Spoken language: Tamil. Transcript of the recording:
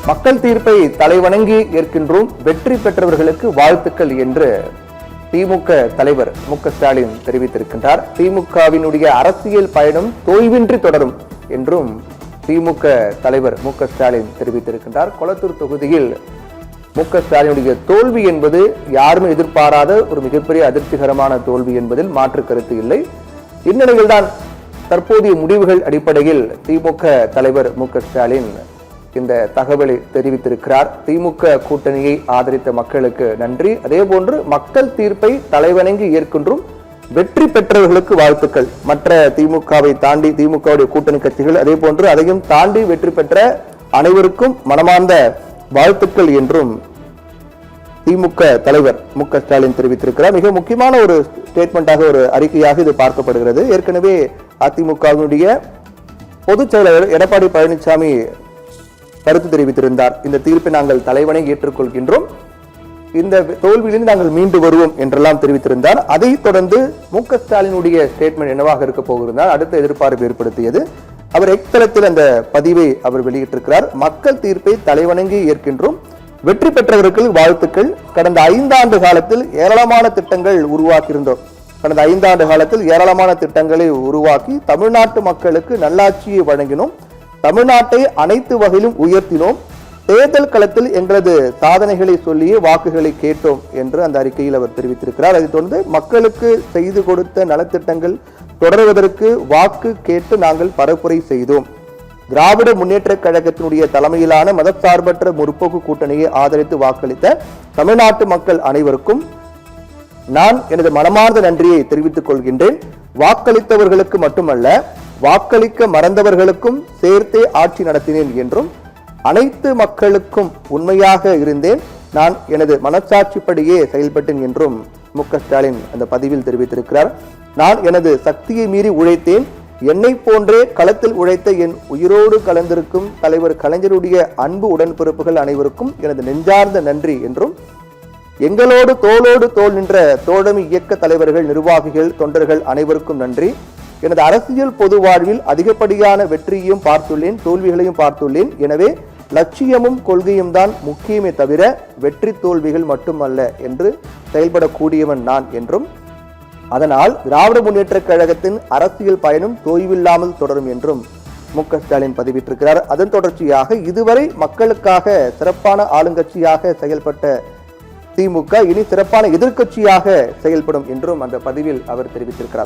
மக்கள் தீர்ப்பை தலைவணங்கி ஏற்கின்றோம், வெற்றி பெற்றவர்களுக்கு வாழ்த்துக்கள் என்று திமுக தலைவர் மு.க.ஸ்டாலின் தெரிவித்திருக்கின்றார். திமுகவினுடைய அரசியல் பயணம் தோய்வின்றி தொடரும் என்றும் திமுக தலைவர் மு.க.ஸ்டாலின் தெரிவித்திருக்கின்றார். கொளத்தூர் தொகுதியில் மு.க.ஸ்டாலினுடைய தோல்வி என்பது யாருமே எதிர்பாராத ஒரு மிகப்பெரிய அதிர்ச்சிகரமான தோல்வி என்பதில் மாற்று கருத்து இல்லை. இந்நிலையில்தான் தற்போதைய முடிவுகள் அடிப்படையில் திமுக தலைவர் மு.க.ஸ்டாலின் இந்த தகவலை தெரிவித்திருக்கிறார். திமுக கூட்டணியை ஆதரித்த மக்களுக்கு நன்றி, அதே போன்று மக்கள் தீர்ப்பை தலைவணங்கி ஏற்கின்றோம், வெற்றி பெற்றவர்களுக்கு வாழ்த்துக்கள். மற்ற திமுகவை தாண்டி திமுகவுடைய கூட்டணி கட்சிகள் அதே போன்று அதையும் தாண்டி வெற்றி பெற்ற அனைவருக்கும் மனமார்ந்த வாழ்த்துக்கள் என்றும் திமுக தலைவர் மு.க.ஸ்டாலின் தெரிவித்திருக்கிறார். மிக முக்கியமான ஒரு ஸ்டேட்மெண்டாக, ஒரு அறிக்கையாக இது பார்க்கப்படுகிறது. ஏற்கனவே அதிமுகவினுடைய பொதுச் செயலாளர் எடப்பாடி பழனிசாமி கருத்து தெரிவித்திருந்தார். இந்த தீர்ப்பை நாங்கள் தலைவணங்கி ஏற்றுக்கொள்கின்றோம், இந்த தோல்வியிலிருந்து நாங்கள் மீண்டு வருவோம் என்றெல்லாம் தெரிவித்திருந்தார். அதைத் தொடர்ந்து மு.க.ஸ்டாலினுடைய ஸ்டேட்மெண்ட் என்னவாக இருக்க போகிறார் அடுத்த எதிர்பார்ப்பு ஏற்படுத்தியது. அவர் எக்ஸ் தளத்தில் அந்த பதிவை அவர் வெளியிட்டிருக்கிறார். மக்கள் தீர்ப்பை தலைவணங்கி ஏற்கின்றோம், வெற்றி பெற்றவர்கள் வாழ்த்துக்கள். கடந்த 5 ஆண்டு காலத்தில் ஏராளமான திட்டங்கள் உருவாக்கியிருந்தோம். கடந்த 5 ஆண்டு காலத்தில் ஏராளமான திட்டங்களை உருவாக்கி தமிழ்நாட்டு மக்களுக்கு நல்லாட்சியை வழங்கினோம், தமிழ்நாட்டை அனைத்து வகையிலும் உயர்த்தினோம், தேர்தல் களத்தில் எங்களது சாதனைகளை சொல்லியே வாக்குகளை கேட்டோம் என்று அந்த அறிக்கையில் அவர் தெரிவித்திருக்கிறார். அதைத் தொடர்ந்து மக்களுக்கு செய்து கொடுத்த நலத்திட்டங்கள் தொடர்வதற்கு வாக்கு கேட்டு நாங்கள் பரப்புரை செய்தோம். திராவிட முன்னேற்ற கழகத்தினுடைய தலைமையிலான மதசார்பற்ற முற்போக்கு கூட்டணியை ஆதரித்து வாக்களித்த தமிழ்நாட்டு மக்கள் அனைவருக்கும் நான் எனது மனமார்ந்த நன்றியை தெரிவித்துக் கொள்கின்றேன். வாக்களித்தவர்களுக்கு மட்டுமல்ல, வாக்களிக்க மறந்தவர்களுக்கும் சேர்த்தே ஆட்சி நடத்தினேன் என்றும், அனைத்து மக்களுக்கும் உண்மையாக இருந்தேன், நான் எனது மனச்சாட்சிப்படியே செயல்பட்டேன் என்றும் மு.க.ஸ்டாலின் அந்த பதிவில் தெரிவித்திருக்கிறார். நான் எனது சக்தியை மீறி உழைத்தேன், என்னை போன்றே களத்தில் உழைத்த என் உயிரோடு கலந்திருக்கும் தலைவர் கலைஞருடைய அன்பு உடன்பிறப்புகள் அனைவருக்கும் எனது நெஞ்சார்ந்த நன்றி என்றும், எங்களோடு தோளோடு தோள் நின்ற தோழமை இயக்க தலைவர்கள், நிர்வாகிகள், தொண்டர்கள் அனைவருக்கும் நன்றி. எனது அரசியல் பொது வாழ்வில் அதிகப்படியான வெற்றியையும் பார்த்துள்ளேன், தோல்விகளையும் பார்த்துள்ளேன். எனவே லட்சியமும் கொள்கையும் தான் முக்கியமே தவிர வெற்றி தோல்விகள் மட்டுமல்ல என்று செயல்படக்கூடியவன் நான் என்றும், அதனால் திராவிட முன்னேற்ற கழகத்தின் அரசியல் பயணம் தோய்வில்லாமல் தொடரும் என்றும் மு.க.ஸ்டாலின் பதிவிட்டிருக்கிறார். அதன் தொடர்ச்சியாக இதுவரை மக்களுக்காக சிறப்பான ஆளுங்கட்சியாக செயல்பட்ட திமுக இனி சிறப்பான எதிர்க்கட்சியாக செயல்படும் என்றும் அந்த பதிவில் அவர் தெரிவித்திருக்கிறார்.